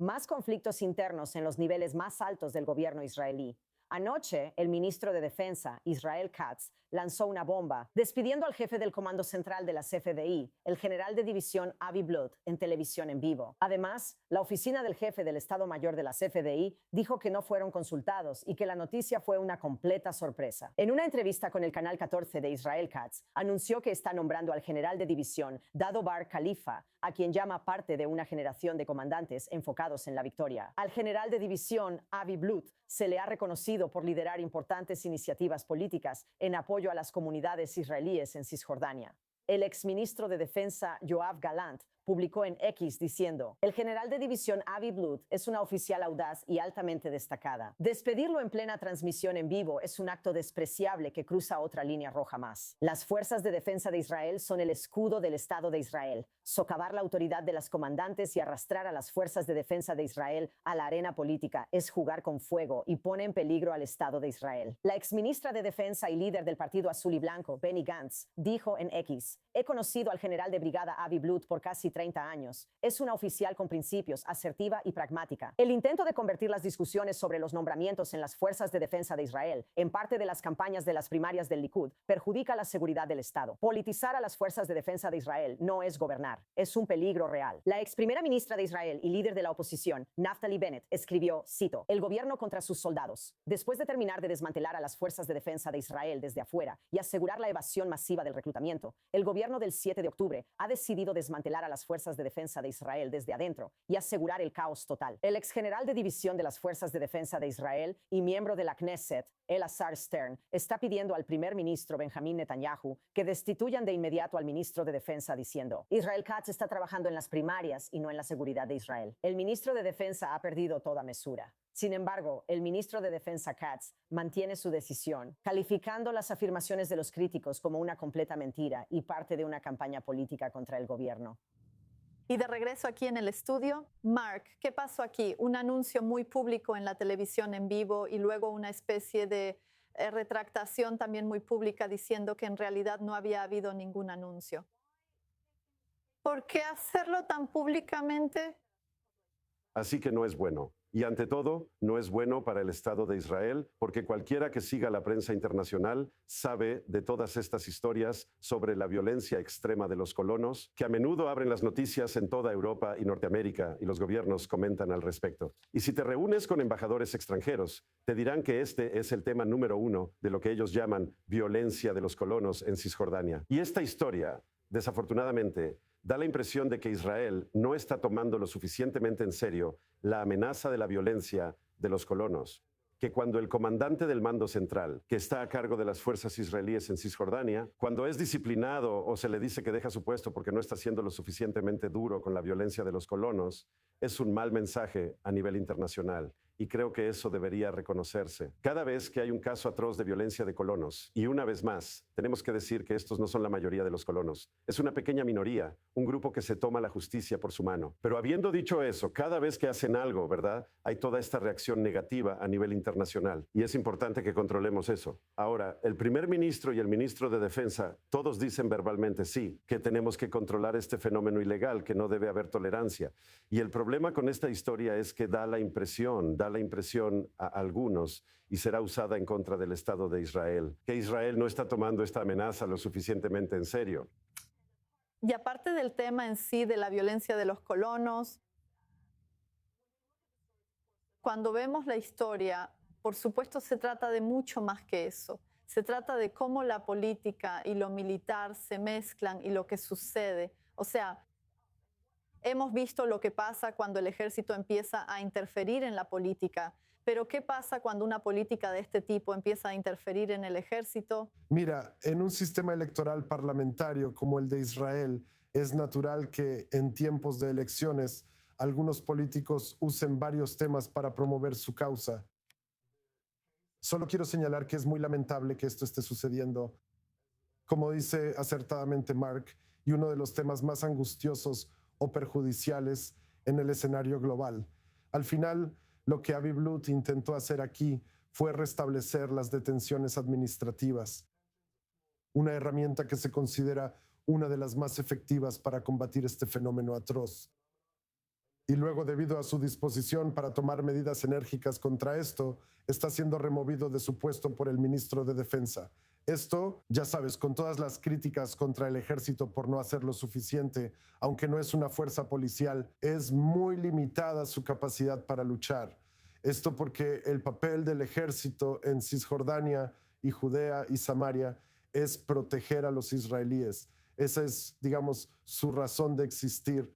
Más conflictos internos en los niveles más altos del gobierno israelí. Anoche, el ministro de Defensa, Israel Katz, lanzó una bomba, despidiendo al jefe del Comando Central de la CFDI, el general de división Avi Blood, en televisión en vivo. Además, la oficina del jefe del Estado Mayor de la CFDI dijo que no fueron consultados y que la noticia fue una completa sorpresa. En una entrevista con el Canal 14 de Israel Katz, anunció que está nombrando al general de división, Dado Bar Khalifa, a quien llama parte de una generación de comandantes enfocados en la victoria. Al general de división, Avi Blood, se le ha reconocido por liderar importantes iniciativas políticas en apoyo a las comunidades israelíes en Cisjordania. El exministro de Defensa, Yoav Gallant, publicó en X diciendo: el general de división Avi Blood es una oficial audaz y altamente destacada. Despedirlo en plena transmisión en vivo es un acto despreciable que cruza otra línea roja más. Las fuerzas de defensa de Israel son el escudo del Estado de Israel. Socavar la autoridad de las comandantes y arrastrar a las fuerzas de defensa de Israel a la arena política es jugar con fuego y pone en peligro al Estado de Israel. La exministra de Defensa y líder del Partido Azul y Blanco, Benny Gantz, dijo en X: he conocido al general de brigada Avi Blood por casi 30 años. Es una oficial con principios, asertiva y pragmática. El intento de convertir las discusiones sobre los nombramientos en las fuerzas de defensa de Israel en parte de las campañas de las primarias del Likud perjudica la seguridad del Estado. Politizar a las fuerzas de defensa de Israel no es gobernar, es un peligro real. La ex primera ministra de Israel y líder de la oposición, Naftali Bennett, escribió, cito: el gobierno contra sus soldados. Después de terminar de desmantelar a las fuerzas de defensa de Israel desde afuera y asegurar la evasión masiva del reclutamiento, el gobierno del 7 de octubre ha decidido desmantelar a las fuerzas de defensa de Israel desde adentro y asegurar el caos total. El ex general de división de las fuerzas de defensa de Israel y miembro de la Knesset, Elazar Stern, está pidiendo al primer ministro Benjamín Netanyahu que destituyan de inmediato al ministro de Defensa diciendo: Israel Katz está trabajando en las primarias y no en la seguridad de Israel. El ministro de Defensa ha perdido toda mesura. Sin embargo, el ministro de Defensa Katz mantiene su decisión, calificando las afirmaciones de los críticos como una completa mentira y parte de una campaña política contra el gobierno. Y de regreso aquí en el estudio, Mark, ¿qué pasó aquí? Un anuncio muy público en la televisión en vivo y luego una especie de retractación también muy pública diciendo que en realidad no había habido ningún anuncio. ¿Por qué hacerlo tan públicamente? Así que no es bueno. Y ante todo, no es bueno para el Estado de Israel, porque cualquiera que siga la prensa internacional sabe de todas estas historias sobre la violencia extrema de los colonos, que a menudo abren las noticias en toda Europa y Norteamérica, y los gobiernos comentan al respecto. Y si te reúnes con embajadores extranjeros, te dirán que este es el tema número 1 de lo que ellos llaman violencia de los colonos en Cisjordania. Y esta historia, desafortunadamente, da la impresión de que Israel no está tomando lo suficientemente en serio la amenaza de la violencia de los colonos, que cuando el comandante del mando central, que está a cargo de las fuerzas israelíes en Cisjordania, cuando es disciplinado o se le dice que deja su puesto porque no está siendo lo suficientemente duro con la violencia de los colonos, es un mal mensaje a nivel internacional. Y creo que eso debería reconocerse. Cada vez que hay un caso atroz de violencia de colonos, y una vez más, tenemos que decir que estos no son la mayoría de los colonos. Es una pequeña minoría, un grupo que se toma la justicia por su mano. Pero habiendo dicho eso, cada vez que hacen algo, ¿verdad? Hay toda esta reacción negativa a nivel internacional. Y es importante que controlemos eso. Ahora, el primer ministro y el ministro de Defensa, todos dicen verbalmente sí, que tenemos que controlar este fenómeno ilegal, que no debe haber tolerancia. Y el problema con esta historia es que da la impresión a algunos, y será usada en contra del Estado de Israel, que Israel no está tomando esta amenaza lo suficientemente en serio. Y aparte del tema en sí de la violencia de los colonos, cuando vemos la historia, por supuesto se trata de mucho más que eso. Se trata de cómo la política y lo militar se mezclan y lo que sucede. O sea, hemos visto lo que pasa cuando el ejército empieza a interferir en la política, pero ¿qué pasa cuando una política de este tipo empieza a interferir en el ejército? Mira, en un sistema electoral parlamentario como el de Israel, es natural que en tiempos de elecciones algunos políticos usen varios temas para promover su causa. Solo quiero señalar que es muy lamentable que esto esté sucediendo. Como dice acertadamente Mark, y uno de los temas más angustiosos o perjudiciales en el escenario global. Al final, lo que Avi Blood intentó hacer aquí fue restablecer las detenciones administrativas, una herramienta que se considera una de las más efectivas para combatir este fenómeno atroz. y luego, debido a su disposición para tomar medidas enérgicas contra esto, está siendo removido de su puesto por el ministro de Defensa. Esto, ya sabes, con todas las críticas contra el ejército por no hacer lo suficiente, aunque no es una fuerza policial, es muy limitada su capacidad para luchar. Esto porque el papel del ejército en Cisjordania y Judea y Samaria es proteger a los israelíes. Esa es, digamos, su razón de existir.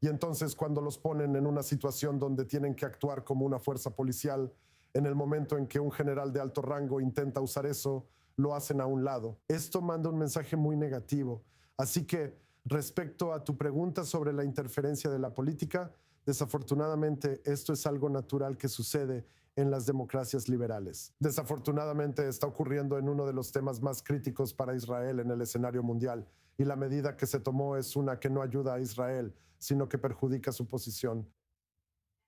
Y entonces, cuando los ponen en una situación donde tienen que actuar como una fuerza policial, en el momento en que un general de alto rango intenta usar eso, lo hacen a un lado. Esto manda un mensaje muy negativo. Así que, respecto a tu pregunta sobre la interferencia de la política, desafortunadamente esto es algo natural que sucede en las democracias liberales. Desafortunadamente está ocurriendo en uno de los temas más críticos para Israel en el escenario mundial, y la medida que se tomó es una que no ayuda a Israel, sino que perjudica su posición.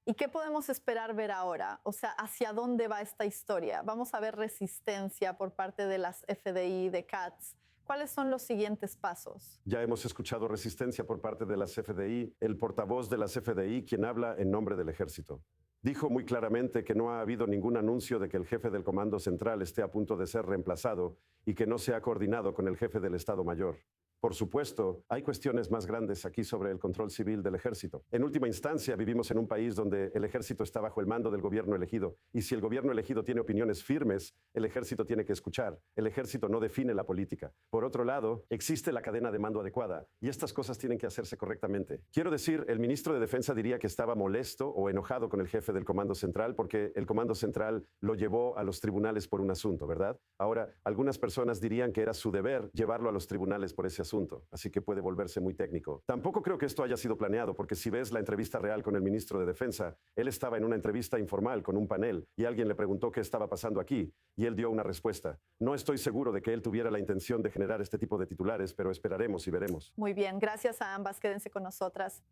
¿Y qué podemos esperar ver ahora? O sea, ¿hacia dónde va esta historia? ¿Vamos a ver resistencia por parte de las FDI, de Katz? ¿Cuáles son los siguientes pasos? Ya hemos escuchado resistencia por parte de las FDI. El portavoz de las FDI, quien habla en nombre del ejército, dijo muy claramente que no ha habido ningún anuncio de que el jefe del Comando Central esté a punto de ser reemplazado y que no se ha coordinado con el jefe del Estado Mayor. Por supuesto, hay cuestiones más grandes aquí sobre el control civil del ejército. En última instancia, vivimos en un país donde el ejército está bajo el mando del gobierno elegido. Y si el gobierno elegido tiene opiniones firmes, el ejército tiene que escuchar. El ejército no define la política. Por otro lado, existe la cadena de mando adecuada y estas cosas tienen que hacerse correctamente. Quiero decir, el ministro de Defensa diría que estaba molesto o enojado con el jefe del Comando Central porque el Comando Central lo llevó a los tribunales por un asunto, ¿verdad? Ahora, algunas personas dirían que era su deber llevarlo a los tribunales por ese asunto. Así que puede volverse muy técnico. Tampoco creo que esto haya sido planeado, porque si ves la entrevista real con el ministro de Defensa, él estaba en una entrevista informal con un panel y alguien le preguntó qué estaba pasando aquí y él dio una respuesta. No estoy seguro de que él tuviera la intención de generar este tipo de titulares, pero esperaremos y veremos. Muy bien, gracias a ambas. Quédense con nosotras.